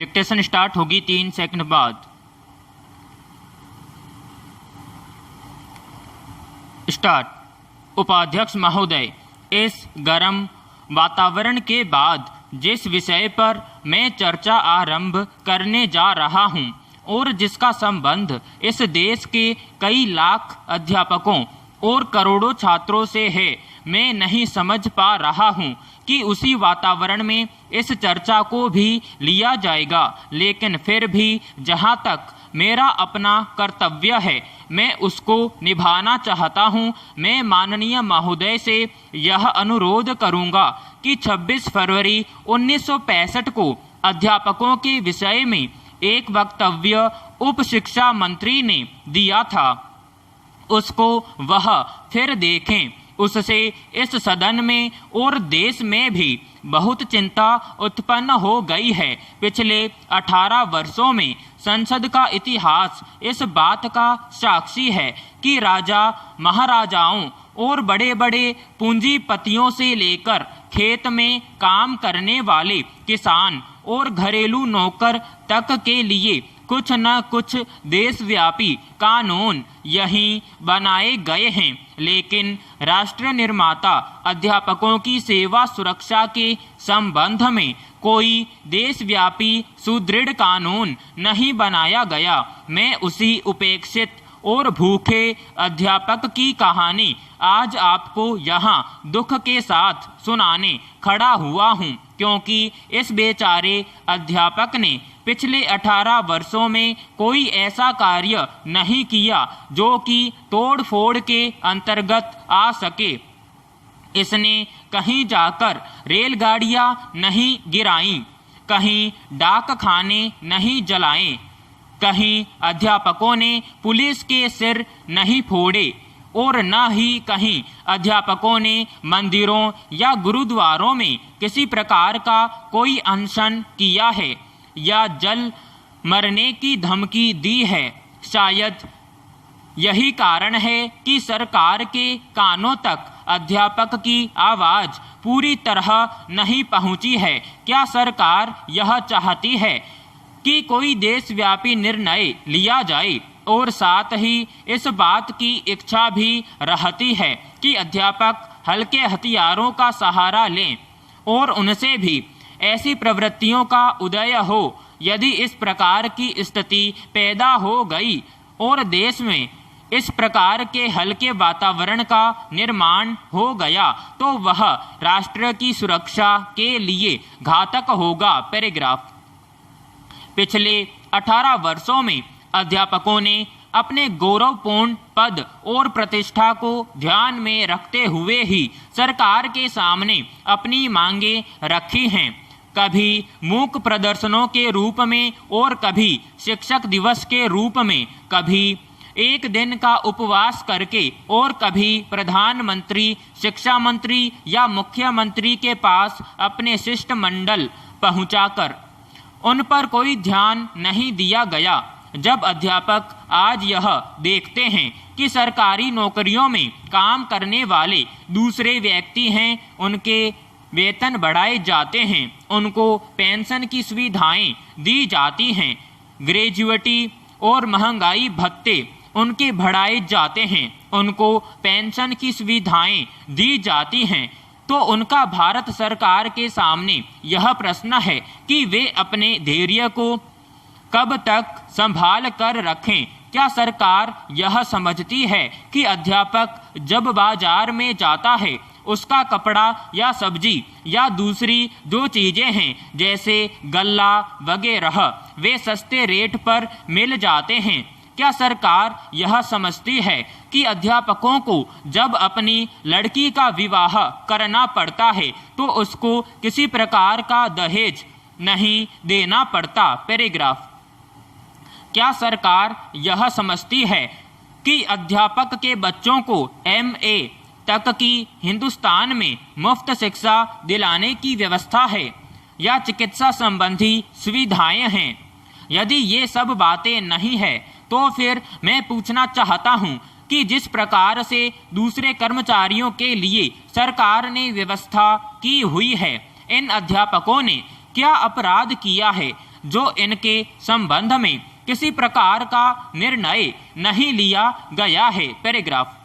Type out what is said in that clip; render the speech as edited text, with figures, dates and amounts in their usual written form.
Dictation start होगी 3 second बाद। Start. उपाध्यक्ष महोदय, इस गर्म वातावरण के बाद जिस विषय पर मैं चर्चा आरंभ करने जा रहा हूं और जिसका संबंध इस देश के कई लाख अध्यापकों और करोड़ों छात्रों से है, मैं नहीं समझ पा रहा हूं कि उसी वातावरण में इस चर्चा को भी लिया जाएगा, लेकिन फिर भी जहां तक मेरा अपना कर्तव्य है मैं उसको निभाना चाहता हूं। मैं माननीय महोदय से यह अनुरोध करूंगा कि 26 फरवरी 1965 को अध्यापकों के विषय में एक वक्तव्य उप शिक्षा मंत्री ने दिया था, उसको वह फिर देखें। उससे इस सदन में और देश में भी बहुत चिंता उत्पन्न हो गई है। पिछले 18 वर्षों में संसद का इतिहास इस बात का साक्षी है कि राजा महाराजाओं और बड़े बड़े पूंजीपतियों से लेकर खेत में काम करने वाले किसान और घरेलू नौकर तक के लिए कुछ न कुछ देशव्यापी कानून यहीं बनाए गए हैं, लेकिन राष्ट्र निर्माता अध्यापकों की सेवा सुरक्षा के संबंध में कोई देशव्यापी सुदृढ़ कानून नहीं बनाया गया। मैं उसी उपेक्षित और भूखे अध्यापक की कहानी आज आपको यहाँ दुख के साथ सुनाने खड़ा हुआ हूँ, क्योंकि इस बेचारे अध्यापक ने पिछले 18 वर्षों में कोई ऐसा कार्य नहीं किया जो कि तोड़ फोड़ के अंतर्गत आ सके। इसने कहीं जाकर रेलगाड़ियां नहीं गिराईं, कहीं डाक खाने नहीं जलाए, कहीं अध्यापकों ने पुलिस के सिर नहीं फोड़े और न ही कहीं अध्यापकों ने मंदिरों या गुरुद्वारों में किसी प्रकार का कोई अनशन किया है या जल मरने की धमकी दी है। शायद यही कारण है कि सरकार के कानों तक अध्यापक की आवाज़ पूरी तरह नहीं पहुंची है। क्या सरकार यह चाहती है कि कोई देशव्यापी निर्णय लिया जाए और साथ ही इस बात की इच्छा भी रहती है कि अध्यापक हल्के हथियारों का सहारा लें और उनसे भी ऐसी प्रवृत्तियों का उदय हो? यदि इस प्रकार की स्थिति पैदा हो गई और देश में इस प्रकार के हल्के वातावरण का निर्माण हो गया तो वह राष्ट्र की सुरक्षा के लिए घातक होगा। पैराग्राफ। पिछले 18 वर्षों में अध्यापकों ने अपने गौरवपूर्ण पद और प्रतिष्ठा को ध्यान में रखते हुए ही सरकार के सामने अपनी मांगें रखी हैं, कभी मूक प्रदर्शनों के रूप में और कभी शिक्षक दिवस के रूप में, कभी एक दिन का उपवास करके और कभी प्रधानमंत्री, शिक्षा मंत्री या मुख्यमंत्री के पास अपने शिष्टमंडल पहुंचाकर। उन पर कोई ध्यान नहीं दिया गया। जब अध्यापक आज यह देखते हैं कि सरकारी नौकरियों में काम करने वाले दूसरे व्यक्ति हैं, उनके वेतन बढ़ाए जाते हैं, उनको पेंशन की सुविधाएं दी जाती हैं, ग्रेजुएटी और महंगाई भत्ते उनके बढ़ाए जाते हैं, उनको पेंशन की सुविधाएं दी जाती हैं, तो उनका भारत सरकार के सामने यह प्रश्न है कि वे अपने धैर्य को कब तक संभाल कर रखें। क्या सरकार यह समझती है कि अध्यापक जब बाजार में जाता है उसका कपड़ा या सब्जी या दूसरी जो चीज़ें हैं जैसे गल्ला वगैरह वे सस्ते रेट पर मिल जाते हैं? क्या सरकार यह समझती है कि अध्यापकों को जब अपनी लड़की का विवाह करना पड़ता है तो उसको किसी प्रकार का दहेज नहीं देना पड़ता? पैराग्राफ। क्या सरकार यह समझती है कि अध्यापक के बच्चों को MA तक की हिंदुस्तान में मुफ्त शिक्षा दिलाने की व्यवस्था है या चिकित्सा संबंधी सुविधाएं हैं? यदि ये सब बातें नहीं है तो फिर मैं पूछना चाहता हूँ कि जिस प्रकार से दूसरे कर्मचारियों के लिए सरकार ने व्यवस्था की हुई है, इन अध्यापकों ने क्या अपराध किया है? जो इनके संबंध में किसी प्रकार का निर्णय नहीं लिया गया है। पैराग्राफ